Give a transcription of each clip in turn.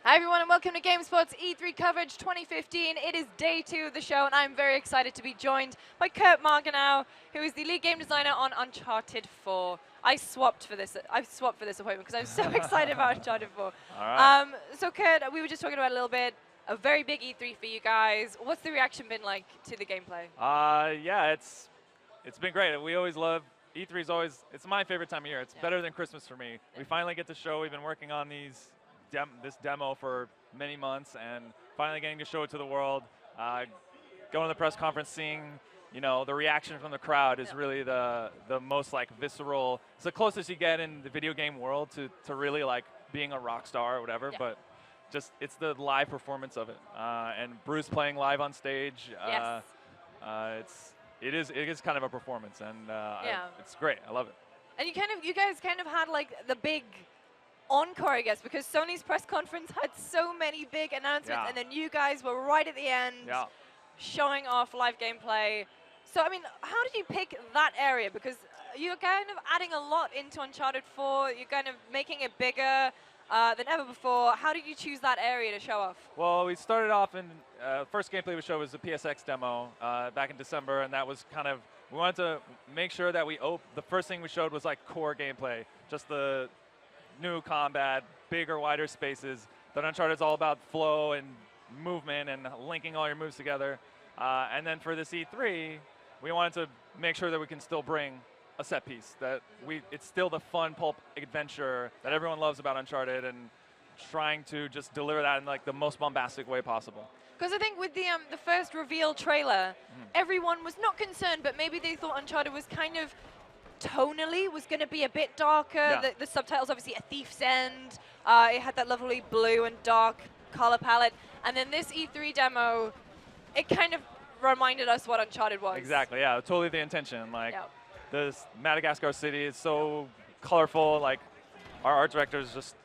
Hi everyone and welcome to GameSpot's E3 coverage 2015. It is day 2 of the show and I'm very excited to be joined by Kurt Margenau, who is the lead game designer on Uncharted 4. I swapped for this appointment because I'm so excited about Uncharted 4. All right. So Kurt, we were just talking about a little bit, a very big E3 for you guys. What's the reaction been like to the gameplay? Yeah, it's been great. We always love E3 is always it's my favorite time of year. It's better than Christmas for me. We finally get to show. We've been working on this demo for many months, and finally getting to show it to the world. Going to the press conference, seeing the reaction from the crowd is really the most like visceral. It's the closest you get in the video game world to really like being a rock star or whatever. But just it's the live performance of it, and Bruce playing live on stage. It is kind of a performance, and it's great. I love it. And you guys kind of had like the big encore, I guess, because Sony's press conference had so many big announcements, and then you guys were right at the end, showing off live gameplay. So, I mean, how did you pick that area? Because you're kind of adding a lot into Uncharted 4. You're kind of making it bigger than ever before. How did you choose that area to show off? Well, we started off in first gameplay we showed was the PSX demo back in December, and that was kind of we wanted to make sure that the first thing we showed was like core gameplay, just the new combat, bigger, wider spaces. That Uncharted is all about flow and movement and linking all your moves together. And then for this E3, we wanted to make sure that we can still bring a set piece, that it's still the fun pulp adventure that everyone loves about Uncharted, and trying to just deliver that in like the most bombastic way possible. Because I think with the first reveal trailer, everyone was not concerned, but maybe they thought Uncharted was kind of tonally was going to be a bit darker. The subtitles, obviously, A Thief's End. It had that lovely blue and dark color palette. And then this E3 demo, it kind of reminded us what Uncharted was. Exactly, yeah, totally the intention. Like, this Madagascar city is so colorful. Like, our art director is just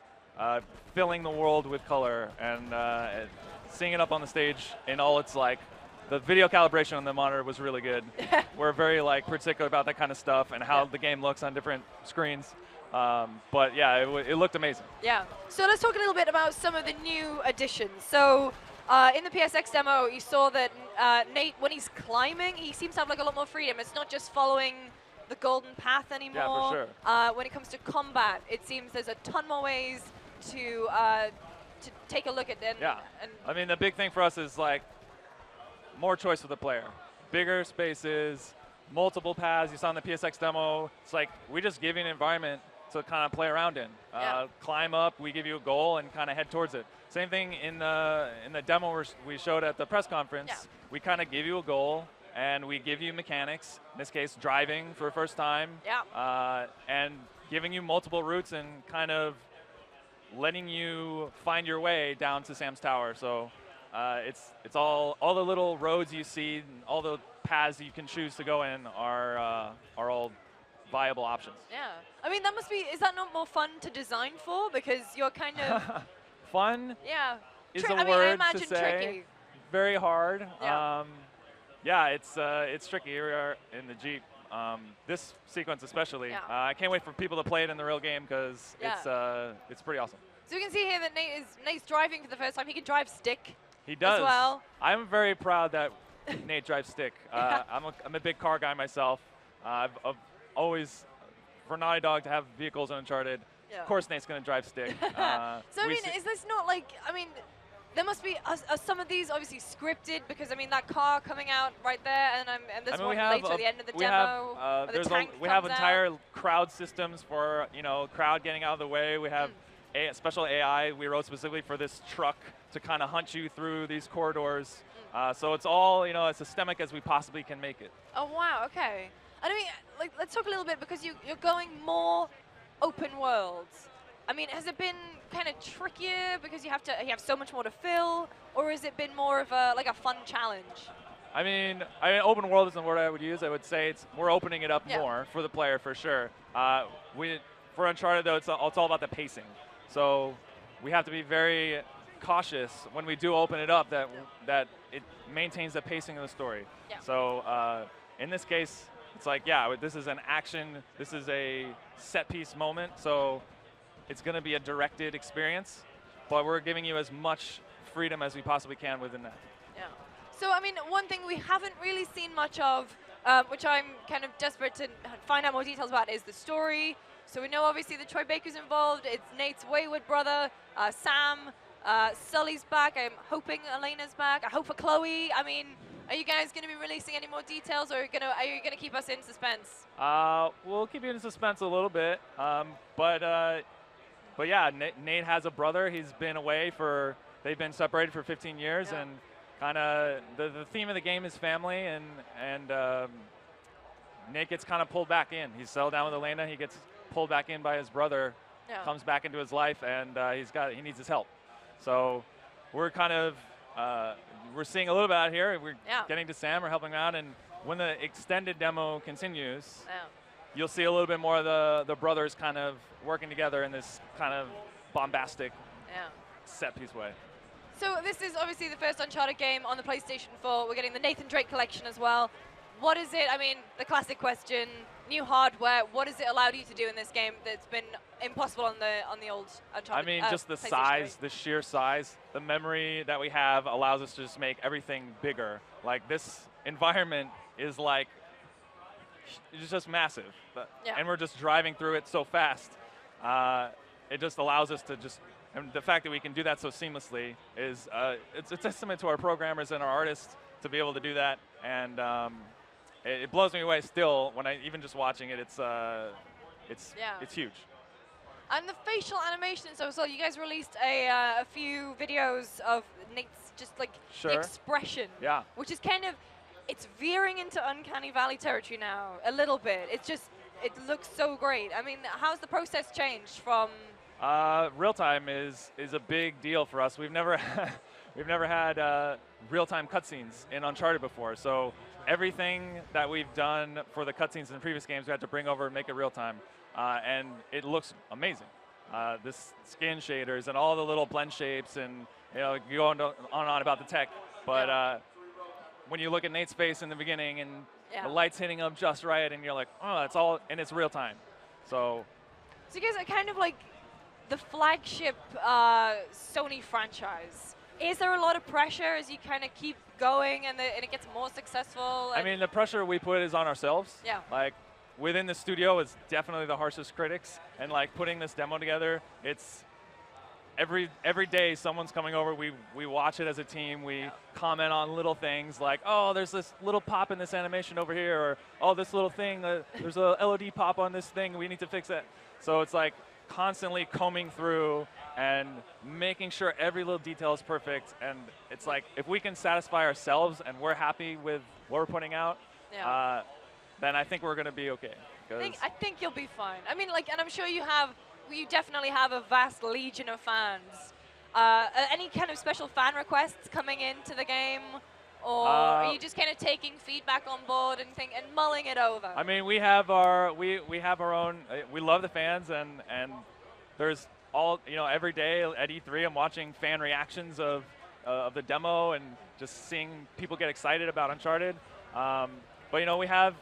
filling the world with color, and seeing it up on the stage in all its like. The video calibration on the monitor was really good. We're very like particular about that kind of stuff and how the game looks on different screens. But yeah, it looked amazing. Yeah. So let's talk a little bit about some of the new additions. So in the PSX demo, you saw that Nate, when he's climbing, he seems to have like a lot more freedom. It's not just following the golden path anymore. Yeah, for sure. When it comes to combat, it seems there's a ton more ways to take a look at them. Yeah. I mean, the big thing for us is like more choice for the player. Bigger spaces, multiple paths. You saw in the PSX demo, it's like we just give you an environment to kind of play around in. Climb up, we give you a goal and kind of head towards it. Same thing in the demo we showed at the press conference. We kind of give you a goal and we give you mechanics, in this case driving for the first time, and giving you multiple routes and kind of letting you find your way down to Sam's Tower. So it's all the little roads you see, and all the paths you can choose to go in are all viable options. Yeah, I mean is that not more fun to design for, because you're kind of fun? Yeah, is a I word imagine to say. tricky. Very hard. Yeah. It's tricky. Here we are in the Jeep. This sequence especially. I can't wait for people to play it in the real game because it's pretty awesome. So we can see here that Nate's driving for the first time. He can drive stick. He does. As well. I'm very proud that Nate drives stick. I'm a big car guy myself. I've always, for Naughty Dog to have vehicles in Uncharted, of course Nate's going to drive stick. So I mean, is this not like, I mean, there must be some of these obviously scripted, because I mean that car coming out right there, and this one later at the end of the demo. We have entire crowd systems for crowd getting out of the way. We have a special AI we wrote specifically for this truck to kind of hunt you through these corridors. So it's all as systemic as we possibly can make it. Oh wow, okay. And I mean, like, let's talk a little bit, because you're going more open worlds. I mean, has it been kind of trickier because you have so much more to fill, or has it been more of a fun challenge? I mean, open world isn't the word I would use. I would say we're opening it up more for the player for sure. For Uncharted though, it's all about the pacing. So we have to be very cautious when we do open it up that it maintains the pacing of the story. So in this case, it's like this is an action. This is a set piece moment. So it's going to be a directed experience. but we're giving you as much freedom as we possibly can within that. Yeah. So, I mean, one thing we haven't really seen much of, which I'm kind of desperate to find out more details about, is the story. So we know obviously that Troy Baker's involved. It's Nate's wayward brother, Sam. Sully's back. I'm hoping Elena's back. I hope for Chloe. I mean, are you guys going to be releasing any more details, or are you going to keep us in suspense? We'll keep you in suspense a little bit, but yeah, Nate has a brother. He's been away they've been separated for 15 years, and kind of the theme of the game is family, and Nate gets kind of pulled back in. He's settled down with Elena. He gets pulled back in by his brother, comes back into his life, and he needs his help. So we're kind of we're seeing a little bit out here. We're getting to Sam, we're helping out, and when the extended demo continues, you'll see a little bit more of the brothers kind of working together in this kind of bombastic set piece way. So this is obviously the first Uncharted game on the PlayStation 4. We're getting the Nathan Drake collection as well. What is it? I mean, the classic question: new hardware. What has it allowed you to do in this game that's been impossible on the old Uncharted? I mean, just the size, the sheer size, the memory that we have allows us to just make everything bigger. Like, this environment is like, it's just massive, and we're just driving through it so fast. It just allows us to just, and the fact that we can do that so seamlessly is it's a testament to our programmers and our artists to be able to do that, and it blows me away still when even just watching it. It's huge. And the facial animations as well. You guys released a few videos of Nate's just like the expression, which is kind of, it's veering into Uncanny Valley territory now a little bit. It looks so great. I mean, how's the process changed from? Real-time is a big deal for us. We've never had real-time cutscenes in Uncharted before, so everything that we've done for the cutscenes in the previous games, we had to bring over and make it real-time, and it looks amazing. This skin shaders and all the little blend shapes, and you go on and on about the tech, but when you look at Nate's face in the beginning and the light's hitting him just right, and you're like, oh, that's all, and it's real-time. So you guys are kind of like the flagship Sony franchise. Is there a lot of pressure as you kind of keep going and it gets more successful? I mean, the pressure we put is on ourselves. Yeah. Like, within the studio, it's definitely the harshest critics. And like putting this demo together, it's every day someone's coming over. We watch it as a team. We comment on little things like, oh, there's this little pop in this animation over here, or oh, this little thing, there's a LOD pop on this thing. We need to fix that. So it's like constantly combing through and making sure every little detail is perfect. And it's like, if we can satisfy ourselves and we're happy with what we're putting out, then I think we're going to be okay. I think you'll be fine. I mean, like, and I'm sure you definitely have a vast legion of fans. Any kind of special fan requests coming into the game? Or are you just kind of taking feedback on board and mulling it over? I mean, we have our own. We love the fans, and there's every day at E3 I'm watching fan reactions of the demo and just seeing people get excited about Uncharted. But we have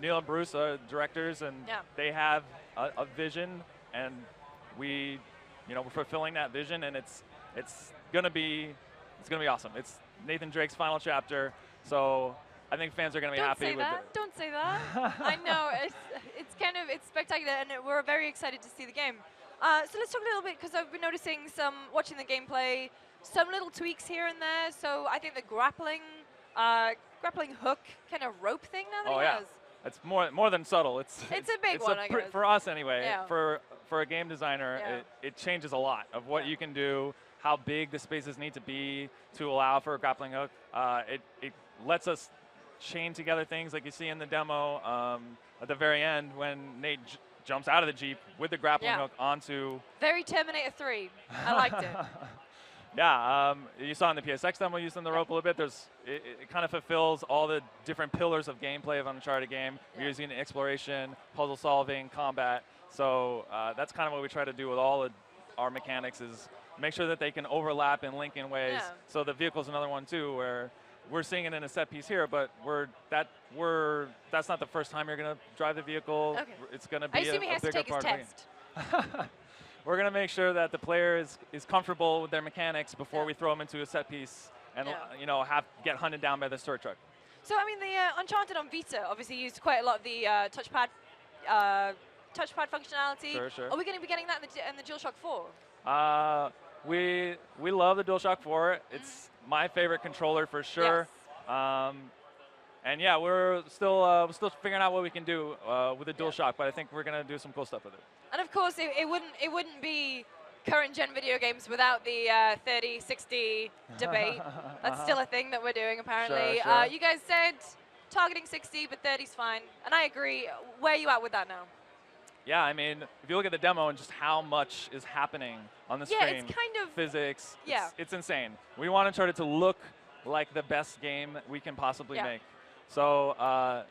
Neil and Bruce are directors, and they have a vision, and we're fulfilling that vision, and it's gonna be awesome. It's Nathan Drake's final chapter, so I think fans are going to be happy with it. Don't say that. I know, it's spectacular, and we're very excited to see the game. So let's talk a little bit, because I've been noticing watching the gameplay, some little tweaks here and there. So I think the grappling hook kind of rope thing now that he has. It's more than subtle. It's a big one, I guess. For us anyway. Yeah. For a game designer, it changes a lot of what you can do, how big the spaces need to be to allow for a grappling hook. It lets us chain together things like you see in the demo at the very end when Nate jumps out of the Jeep with the grappling hook onto... Very Terminator 3. I liked it. You saw in the PSX demo using the rope a little bit. It kind of fulfills all the different pillars of gameplay of an Uncharted game. We're using exploration, puzzle solving, combat. So that's kind of what we try to do with all of our mechanics, is make sure that they can overlap and link in ways. So the vehicle's another one too, where we're seeing it in a set piece here, but that's not the first time you're going to drive the vehicle. Okay. It's going to be a bigger part of the game. we're gonna make sure that the player is comfortable with their mechanics before we throw them into a set piece and you know get hunted down by the store truck. So I mean, the Uncharted on Vita obviously used quite a lot of the touchpad functionality. Sure. Are we going to be getting that in the DualShock 4? We love the DualShock 4. It's my favorite controller for sure. Yes. And yeah, we're still figuring out what we can do with the DualShock, but I think we're gonna do some cool stuff with it. And of course, it wouldn't be current gen video games without the 30-60 debate. That's still a thing that we're doing apparently. Sure. You guys said targeting 60, but 30's fine, and I agree. Where are you at with that now? Yeah, I mean, if you look at the demo and just how much is happening on the screen, it's kind of physics, yeah. it's insane. We want Uncharted to look like the best game we can possibly make. So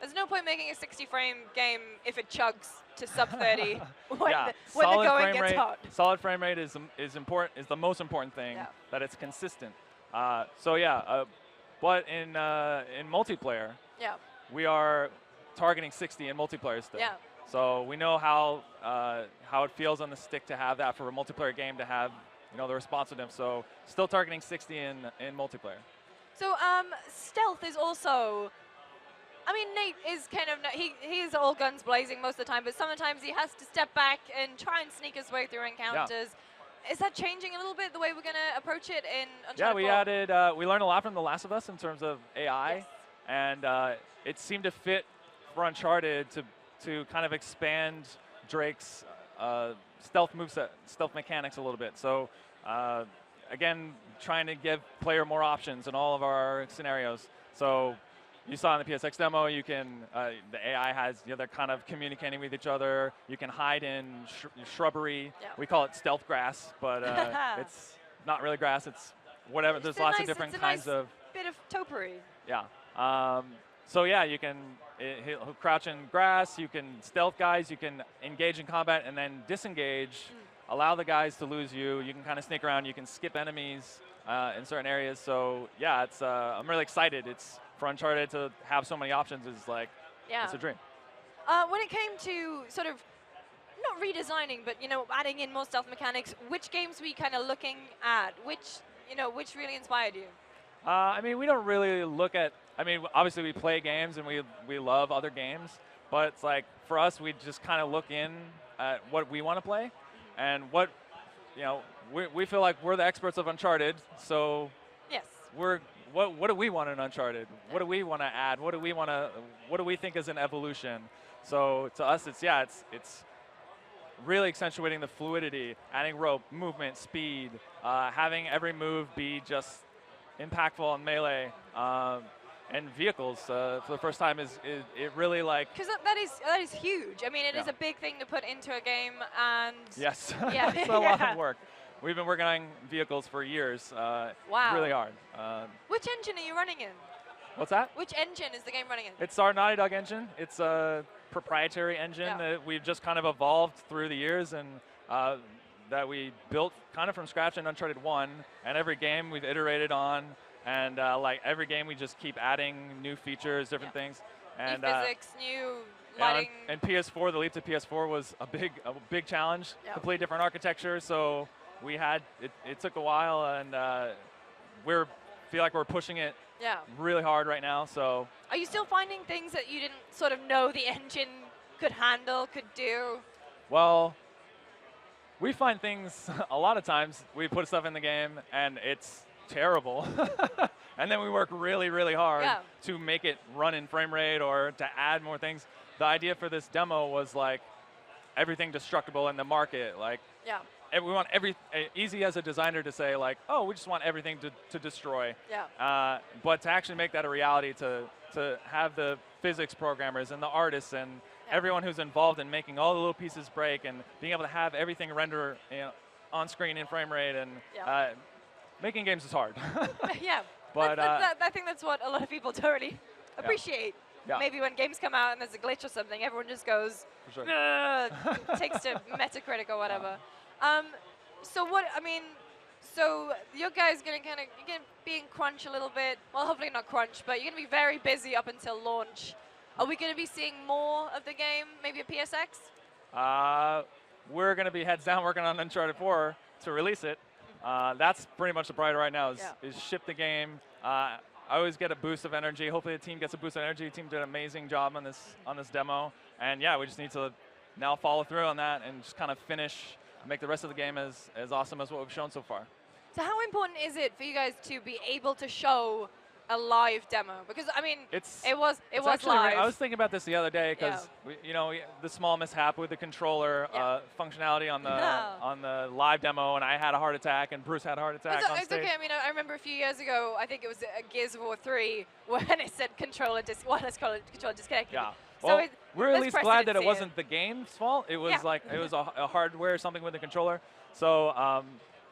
there's no point making a 60-frame game if it chugs to sub 30 when the going gets hot. Solid frame rate is important. Is the most important thing that it's consistent. So yeah, but in multiplayer, we are targeting 60 in multiplayer still. Yeah. So we know how it feels on the stick to have that for a multiplayer game to have the responsiveness. So still targeting 60 in multiplayer. So stealth is also. I mean, Nate is kind of he's all guns blazing most of the time, but sometimes he has to step back and try and sneak his way through encounters. Is that changing a little bit the way we're going to approach it in Uncharted 4? We learned a lot from The Last of Us in terms of AI, and it seemed to fit for Uncharted to kind of expand Drake's stealth moveset, stealth mechanics a little bit. So again, trying to give player more options in all of our scenarios. So you saw in the PSX demo, you can the AI has they're kind of communicating with each other. You can hide in shrubbery. We call it stealth grass, but it's not really grass. It's whatever. There's lots of different kinds of bit of topiary. Yeah. So yeah, you can he'll crouch in grass. You can stealth guys. You can engage in combat and then disengage. Allow the guys to lose you. You can kind of sneak around. You can skip enemies in certain areas. So yeah, it's I'm really excited. It's for Uncharted to have so many options is like it's a dream. When it came to sort of not redesigning, but adding in more stealth mechanics, which games were you kind of looking at? Which really inspired you? I mean, we don't really look at. I mean, obviously we play games and we love other games, but it's like for us, we just kind of look in at what we want to play, and what we feel like we're the experts of Uncharted. So yes, what do we want in Uncharted? What do we want to add? What do we think is an evolution? So to us, it's really accentuating the fluidity, adding rope, movement, speed, having every move be just impactful on melee, and vehicles for the first time is it really like. Because that is huge. I mean, it is a big thing to put into a game, and yes, it's a lot of work. We've been working on vehicles for years. Wow. Really hard. Which engine are you running in? What's that? Which engine is the game running in? It's our Naughty Dog engine. It's a proprietary engine that we've just kind of evolved through the years, and that we built kind of from scratch in Uncharted 1. And every game we've iterated on, and like every game we just keep adding new features, different things. And new physics, new lighting. And PS4, the leap to PS4 was a big challenge. Completely different architecture, so we had it took a while, and feel like we're pushing it really hard right now. So are you still finding things that you didn't sort of know the engine could handle, could do? Well, we find things a lot of times. We put stuff in the game and it's terrible, and then we work really, really hard to make it run in frame rate or to add more things. The idea for this demo was like everything destructible in the market, like. We want easy as a designer to say like, oh, we just want everything to destroy. But to actually make that a reality, to have the physics programmers and the artists and everyone who's involved in making all the little pieces break and being able to have everything render on screen in frame rate, and making games is hard. But I think that's what a lot of people don't really appreciate. Maybe when games come out and there's a glitch or something, everyone just goes, takes to Metacritic or whatever. So you guys gonna be in crunch a little bit. Well, hopefully not crunch, but you're gonna be very busy up until launch. Are we gonna be seeing more of the game? Maybe a PSX? we're going to be heads down working on Uncharted 4 to release it. That's pretty much the priority right now is ship the game. I always get a boost of energy. Hopefully the team gets a boost of energy. The team did an amazing job on this demo. And yeah, we just need to now follow through on that and just kind of finish, make the rest of the game as awesome as what we've shown so far. So how important is it for you guys to be able to show a live demo? Because I mean, it was live. I was thinking about this the other day because the small mishap with the controller functionality on the live demo, and I had a heart attack, and Bruce had a heart attack on stage. It's okay. I mean, I remember a few years ago, I think it was Gears of War 3, when it said controller disconnected. Yeah. So well, we're at least glad that it wasn't the game's fault. It was it was a hardware or something with the controller. So,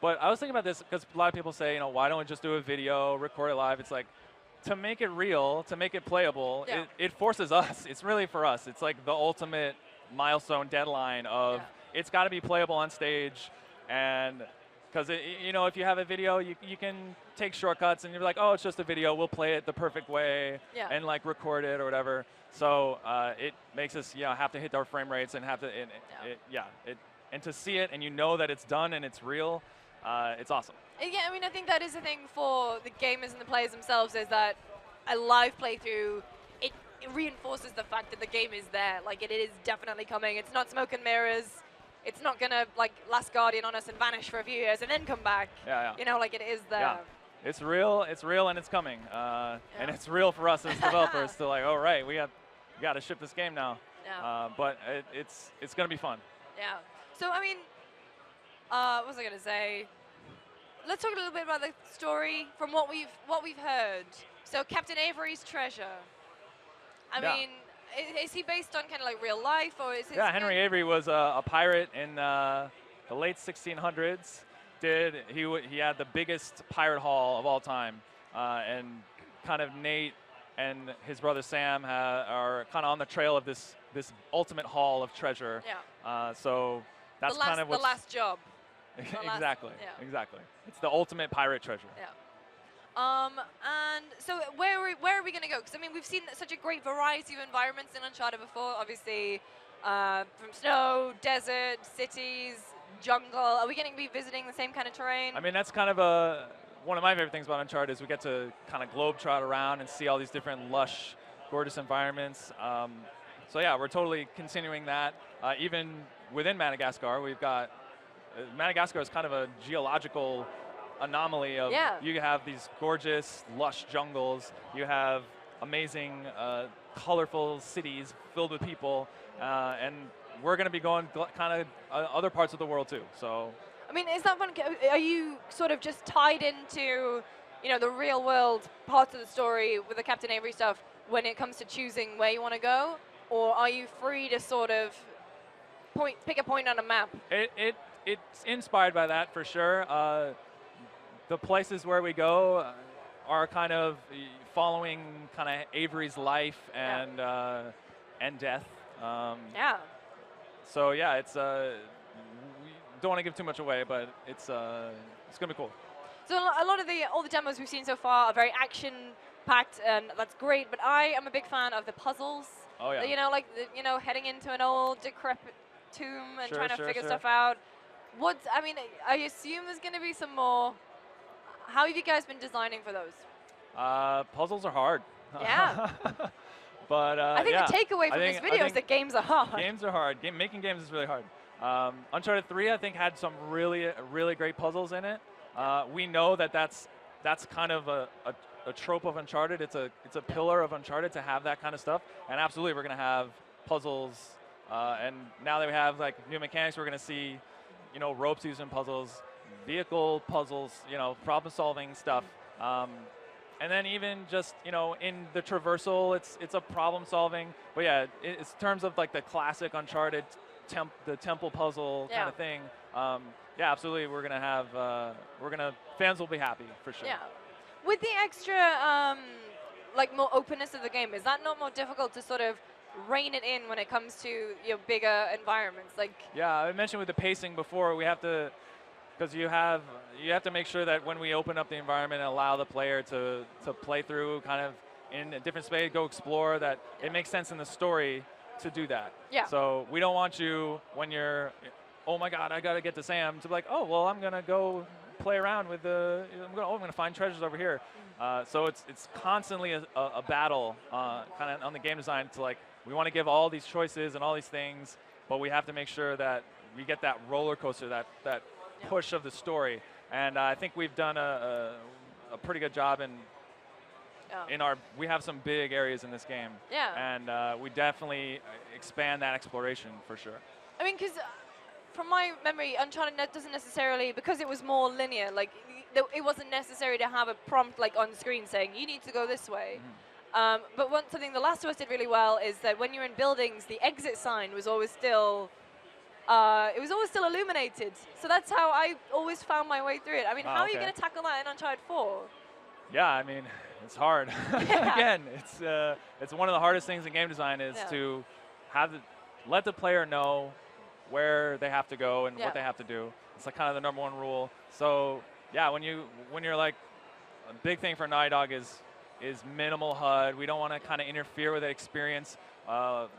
but I was thinking about this because a lot of people say, why don't we just do a video, record it live? It's like, to make it real, to make it playable, it forces us. It's really for us. It's like the ultimate milestone deadline of it's got to be playable on stage. And because, if you have a video, you can take shortcuts and you're like, oh, it's just a video. We'll play it the perfect way and like record it or whatever. So it makes us have to hit our frame rates and have to, and to see it and that it's done and it's real, it's awesome. Yeah, I mean, I think that is the thing for the gamers and the players themselves is that a live playthrough, it reinforces the fact that the game is there. Like, it is definitely coming. It's not smoke and mirrors. It's not going to, like, Last Guardian on us and vanish for a few years and then come back. Like, it is there. Yeah. It's real, and it's coming. And it's real for us as developers to, like, all right, we got to ship this game now. But it's going to be fun. Yeah. So, I mean, what was I going to say? Let's talk a little bit about the story from what we've heard. So Captain Avery's treasure. I mean, is he based on kind of like real life, or is it? Yeah, Henry Avery was a pirate in the late 1600s. He had the biggest pirate haul of all time, and kind of Nate and his brother Sam are kind of on the trail of this ultimate haul of treasure. Yeah. So that's kind of what's the last job. Exactly. It's the ultimate pirate treasure. Yeah. And so where are we going to go? Because I mean, we've seen such a great variety of environments in Uncharted before. Obviously, from snow, desert, cities, jungle. Are we going to be visiting the same kind of terrain? I mean, that's kind of one of my favorite things about Uncharted is we get to kind of globetrot around and see all these different lush, gorgeous environments. So yeah, we're totally continuing that. Even within Madagascar, we've got Madagascar is kind of a geological anomaly of you have these gorgeous, lush jungles. You have amazing, colorful cities filled with people, and we're going to be going kind of other parts of the world too. So, I mean, is that fun? Are you sort of just tied into, the real world parts of the story with the Captain Avery stuff when it comes to choosing where you want to go, or are you free to sort of pick a point on a map? It's inspired by that for sure. The places where we go are kind of following kind of Avery's life and death. So yeah, it's we don't want to give too much away, but it's gonna be cool. So a lot of all the demos we've seen so far are very action-packed, and that's great. But I am a big fan of the puzzles. Oh yeah. Like heading into an old decrepit tomb and trying to figure stuff out. I mean, I assume there's going to be some more. How have you guys been designing for those? Puzzles are hard. Yeah. But I think the takeaway from this video is that games are hard. Games are hard. Making games is really hard. Uncharted 3, I think, had some really, really great puzzles in it. We know that's kind of a trope of Uncharted. It's a pillar of Uncharted to have that kind of stuff. And absolutely, we're going to have puzzles. And now that we have like new mechanics, we're going to see, ropes used in puzzles, vehicle puzzles, problem-solving stuff. And then even just, in the traversal, it's a problem-solving. But yeah, in terms of like the classic Uncharted, the temple puzzle kind of thing. Yeah, absolutely. We're gonna have, fans will be happy for sure. Yeah. With the extra, like more openness of the game, is that not more difficult to sort of rein it in when it comes to your bigger environments? Like. Yeah, I mentioned with the pacing before, we have to. Because you have to make sure that when we open up the environment and allow the player to play through kind of in a different space, go explore, that it makes sense in the story to do that. Yeah. So we don't want you, when you're oh my God, I got to get to Sam, to be like, oh, well, I'm going to go play around with I'm going to find treasures over here. So it's constantly a battle kind of on the game design to like, we want to give all these choices and all these things, but we have to make sure that we get that roller coaster, that push of the story. And I think we've done a pretty good job we have some big areas in this game. Yeah. And we definitely expand that exploration for sure. I mean, because from my memory, Uncharted doesn't necessarily, because it was more linear, like it wasn't necessary to have a prompt like on screen saying, you need to go this way. But something The Last of Us did really well is that when you're in buildings, the exit sign was always still, illuminated. So that's how I always found my way through it. I mean, how are you going to tackle that in Uncharted 4? Yeah, I mean, it's hard. Again, it's one of the hardest things in game design is to let the player know where they have to go and what they have to do. It's like kind of the #1 rule. So yeah, when you're like, a big thing for Naughty Dog is minimal HUD. We don't want to kind of interfere with the experience.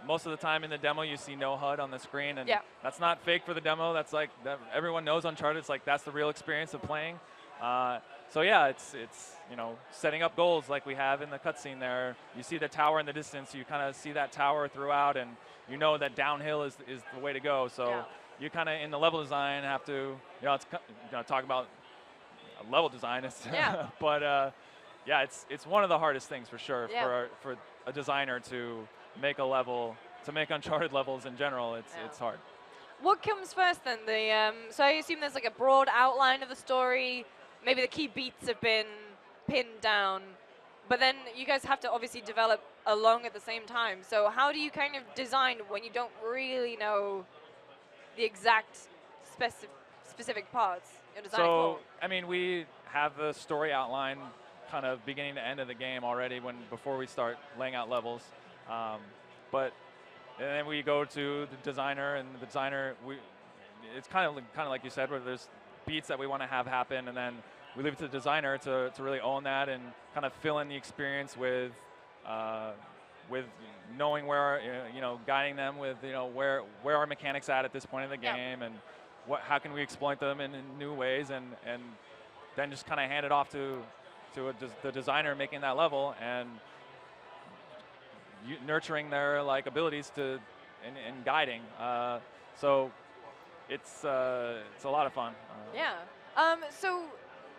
Most of the time in the demo, you see no HUD on the screen, and that's not fake for the demo. That's like everyone knows Uncharted. It's like that's the real experience of playing. So yeah, it's setting up goals like we have in the cutscene there. You see the tower in the distance. You kind of see that tower throughout, and you know that downhill is the way to go. So you kind of in the level design have to talk about level design. But yeah, it's one of the hardest things for sure for a designer to make a level, to make Uncharted levels in general. It's hard. What comes first then? So I assume there's like a broad outline of the story. Maybe the key beats have been pinned down, but then you guys have to obviously develop along at the same time. So how do you kind of design when you don't really know the exact specific parts you're designing for? I mean, we have the story outline kind of beginning to end of the game already before we start laying out levels. And then we go to the designer, and the designer, it's kind of like you said, where there's beats that we want to have happen, and then we leave it to the designer to really own that and kind of fill in the experience with knowing where, guiding them with, where our mechanics at this point in the game, and how can we exploit them in new ways, and then just kind of hand it off to the designer making that level and nurturing their like abilities and guiding. So it's a lot of fun. So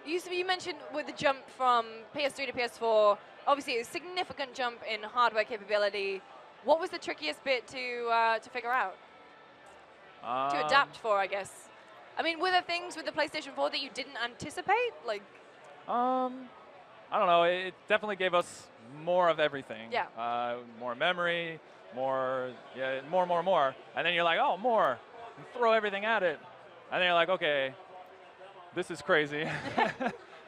you mentioned with the jump from PS3 to PS4, obviously a significant jump in hardware capability. What was the trickiest bit to figure out? To adapt for, I guess. I mean, were there things with the PlayStation 4 that you didn't anticipate? Like, I don't know. It definitely gave us more of everything. More memory, more. And then you're like, oh, more. And throw everything at it. And then you're like, okay, this is crazy.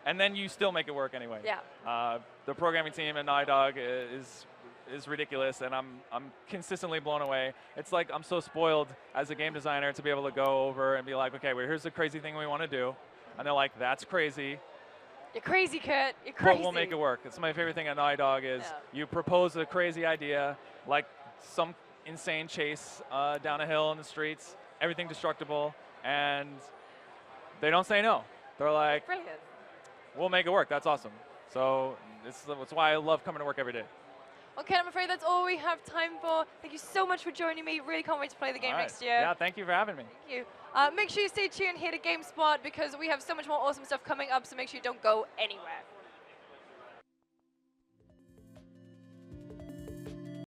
And then you still make it work anyway. The programming team at Naughty Dog is ridiculous, and I'm consistently blown away. It's like I'm so spoiled as a game designer to be able to go over and be like, okay, well, here's the crazy thing we want to do. And they're like, that's crazy. You're crazy, Kurt. You're crazy. But we'll make it work. It's my favorite thing at Naughty Dog is you propose a crazy idea, like some insane chase down a hill in the streets, everything destructible, and they don't say no. They're like, brilliant. We'll make it work. That's awesome. So that's why I love coming to work every day. Okay, I'm afraid that's all we have time for. Thank you so much for joining me. Really can't wait to play the game next year. Yeah, thank you for having me. Thank you. Make sure you stay tuned here to GameSpot because we have so much more awesome stuff coming up, so make sure you don't go anywhere.